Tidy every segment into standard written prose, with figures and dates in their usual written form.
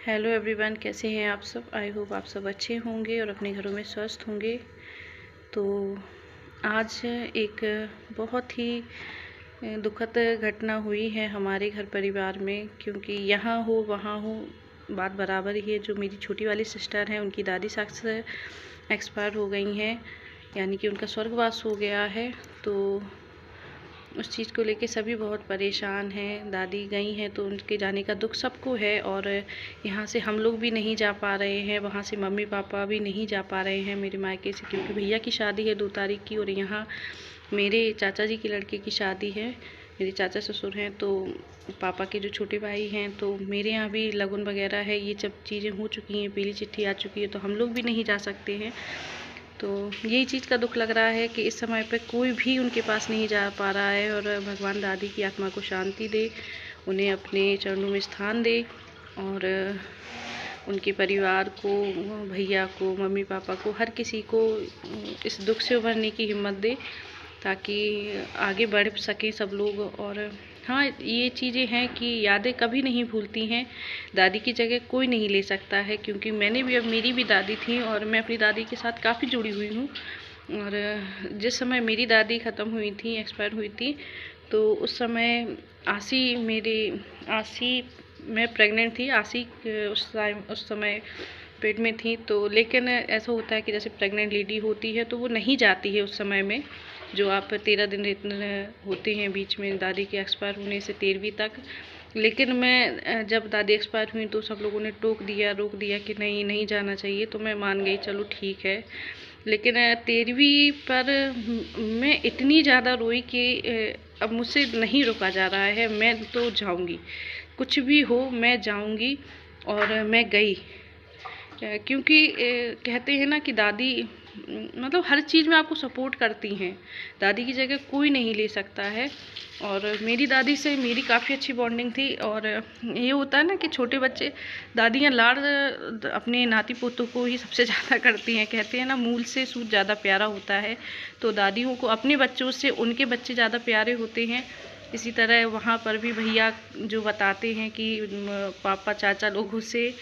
Hello everyone, कैसे हैं आप सब। आई होप आप सब अच्छे होंगे और अपने घरों में स्वस्थ होंगे। तो आज एक बहुत ही दुखद घटना हुई है हमारे घर परिवार में, क्योंकि यहाँ हो वहाँ हो बात बराबर ही है। जो मेरी छोटी वाली सिस्टर हैं, उनकी दादी साक्ष एक्सपायर हो गई हैं, यानी कि उनका स्वर्गवास हो गया है। तो उस चीज़ को लेके सभी बहुत परेशान हैं। दादी गई हैं तो उनके जाने का दुख सबको है, और यहाँ से हम लोग भी नहीं जा पा रहे हैं, वहाँ से मम्मी पापा भी नहीं जा पा रहे हैं मेरे मायके से, क्योंकि भैया की शादी है 2 तारीख की, और यहाँ मेरे चाचा जी के लड़के की शादी है। मेरे चाचा ससुर हैं, तो पापा के जो छोटे भाई हैं, तो मेरे यहाँ भी लगन वगैरह है। ये सब चीज़ें हो चुकी हैं, पीली चिट्ठी आ चुकी है, तो हम लोग भी नहीं जा सकते हैं। तो यही चीज़ का दुख लग रहा है कि इस समय पे कोई भी उनके पास नहीं जा पा रहा है। और भगवान दादी की आत्मा को शांति दे, उन्हें अपने चरणों में स्थान दे, और उनके परिवार को, भैया को, मम्मी पापा को, हर किसी को इस दुख से उभरने की हिम्मत दे, ताकि आगे बढ़ सकें सब लोग। और हाँ, ये चीज़ें हैं कि यादें कभी नहीं भूलती हैं। दादी की जगह कोई नहीं ले सकता है, क्योंकि मैंने भी, अब मेरी भी दादी थी और मैं अपनी दादी के साथ काफ़ी जुड़ी हुई हूँ। और जिस समय मेरी दादी ख़त्म हुई थी, एक्सपायर हुई थी, तो उस समय आसी मैं प्रेग्नेंट थी। आसी उस समय पेट में थी। तो लेकिन ऐसा होता है कि जैसे प्रेग्नेंट लेडी होती है तो वो नहीं जाती है उस समय में, जो आप 13 दिन होते हैं बीच में दादी के एक्सपायर होने से 13वीं तक। लेकिन मैं जब दादी एक्सपायर हुई तो सब लोगों ने रोक दिया कि नहीं जाना चाहिए। तो मैं मान गई, चलो ठीक है। लेकिन 13वीं पर मैं इतनी ज़्यादा रोई कि अब मुझसे नहीं रुका जा रहा है, मैं तो जाऊंगी, कुछ भी हो मैं जाऊंगी। और मैं गई, क्योंकि कहते हैं ना कि दादी मतलब हर चीज़ में आपको सपोर्ट करती हैं। दादी की जगह कोई नहीं ले सकता है। और मेरी दादी से मेरी काफ़ी अच्छी बॉन्डिंग थी। और ये होता है ना कि छोटे बच्चे, दादियाँ लाड़ अपने नाती पोतों को ही सबसे ज़्यादा करती हैं। कहते हैं ना, मूल से सूत ज़्यादा प्यारा होता है। तो दादियों को अपने बच्चों से उनके बच्चे ज़्यादा प्यारे होते हैं। इसी तरह वहाँ पर भी भैया जो बताते हैं कि पापा चाचा लोगों से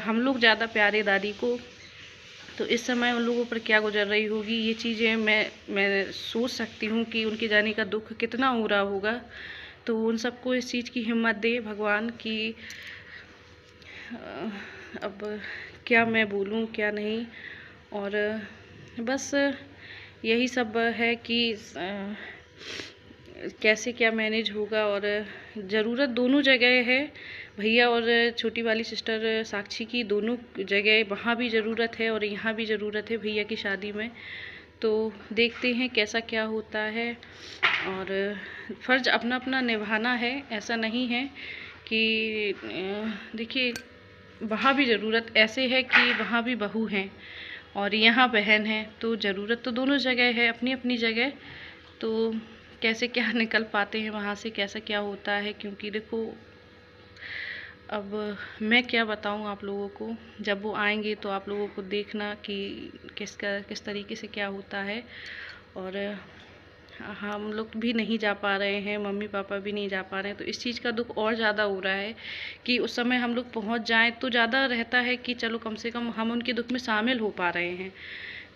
हम लोग ज़्यादा प्यारे दादी को। तो इस समय उन लोगों पर क्या गुजर रही होगी, ये चीज़ें मैं सोच सकती हूँ कि उनके जाने का दुख कितना हो रहा होगा। तो उन सबको इस चीज़ की हिम्मत दे भगवान की। अब क्या मैं बोलूँ क्या नहीं। और बस यही सब है कि कैसे क्या मैनेज होगा। और ज़रूरत दोनों जगह है, भैया और छोटी वाली सिस्टर साक्षी की, दोनों जगह वहाँ भी ज़रूरत है और यहाँ भी ज़रूरत है भैया की शादी में। तो देखते हैं कैसा क्या होता है। और फ़र्ज़ अपना अपना निभाना है, ऐसा नहीं है कि देखिए, वहाँ भी ज़रूरत ऐसे है कि वहाँ भी बहू हैं और यहाँ बहन है, तो ज़रूरत तो दोनों जगह है, अपनी अपनी जगह। तो कैसे क्या निकल पाते हैं वहाँ से, कैसा क्या होता है, क्योंकि देखो अब मैं क्या बताऊँ आप लोगों को। जब वो आएंगे तो आप लोगों को देखना कि किस तरीके से क्या होता है। और हम लोग भी नहीं जा पा रहे हैं, मम्मी पापा भी नहीं जा पा रहे हैं, तो इस चीज़ का दुख और ज़्यादा हो रहा है कि उस समय हम लोग पहुँच जाएं तो ज़्यादा रहता है कि चलो कम से कम हम उनके दुख में शामिल हो पा रहे हैं।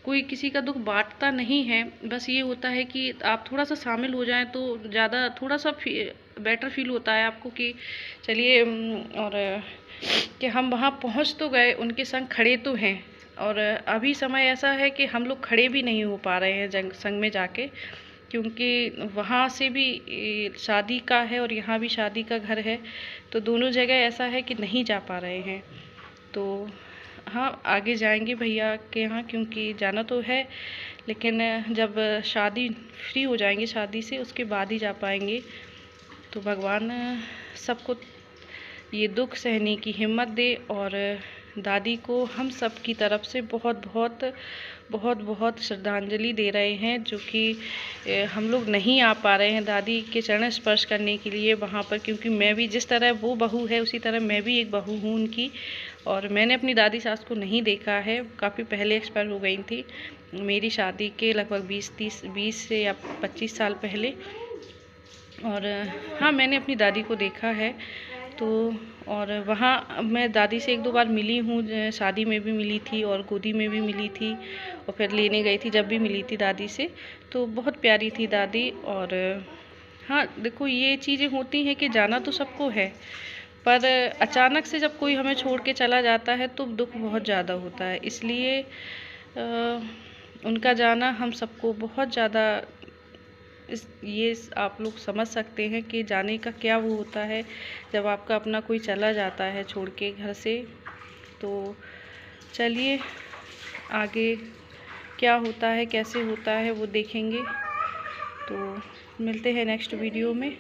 कोई किसी का दुख बांटता नहीं है, बस ये होता है कि आप थोड़ा सा शामिल हो जाएं तो ज़्यादा थोड़ा सा बेटर फील होता है आपको कि चलिए, और कि हम वहाँ पहुँच तो गए, उनके संग खड़े तो हैं। और अभी समय ऐसा है कि हम लोग खड़े भी नहीं हो पा रहे हैं संग में जाके, क्योंकि वहाँ से भी शादी का है और यहाँ भी शादी का घर है। तो दोनों जगह ऐसा है कि नहीं जा पा रहे हैं। तो हाँ, आगे जाएंगे भैया के यहाँ, क्योंकि जाना तो है, लेकिन जब शादी फ्री हो जाएंगे शादी से, उसके बाद ही जा पाएंगे। तो भगवान सबको ये दुख सहने की हिम्मत दे। और दादी को हम सब की तरफ से बहुत बहुत बहुत बहुत श्रद्धांजलि दे रहे हैं, जो कि हम लोग नहीं आ पा रहे हैं दादी के चरण स्पर्श करने के लिए वहाँ पर, क्योंकि मैं भी, जिस तरह वो बहू है उसी तरह मैं भी एक बहू हूँ उनकी। और मैंने अपनी दादी सास को नहीं देखा है, काफ़ी पहले एक्सपायर हो गई थी, मेरी शादी के लगभग 20 से या 25 साल पहले। और हाँ, मैंने अपनी दादी को देखा है। तो और वहाँ मैं दादी से 1-2 बार मिली हूँ, शादी में भी मिली थी और गोदी में भी मिली थी और फिर लेने गई थी जब भी मिली थी दादी से, तो बहुत प्यारी थी दादी। और हाँ, देखो ये चीज़ें होती हैं कि जाना तो सबको है, पर अचानक से जब कोई हमें छोड़ के चला जाता है तो दुख बहुत ज़्यादा होता है। इसलिए उनका जाना हम सबको बहुत ज़्यादा आप लोग समझ सकते हैं कि जाने का क्या वो होता है जब आपका अपना कोई चला जाता है छोड़ के घर से। तो चलिए आगे क्या होता है, कैसे होता है वो देखेंगे। तो मिलते हैं नेक्स्ट वीडियो में।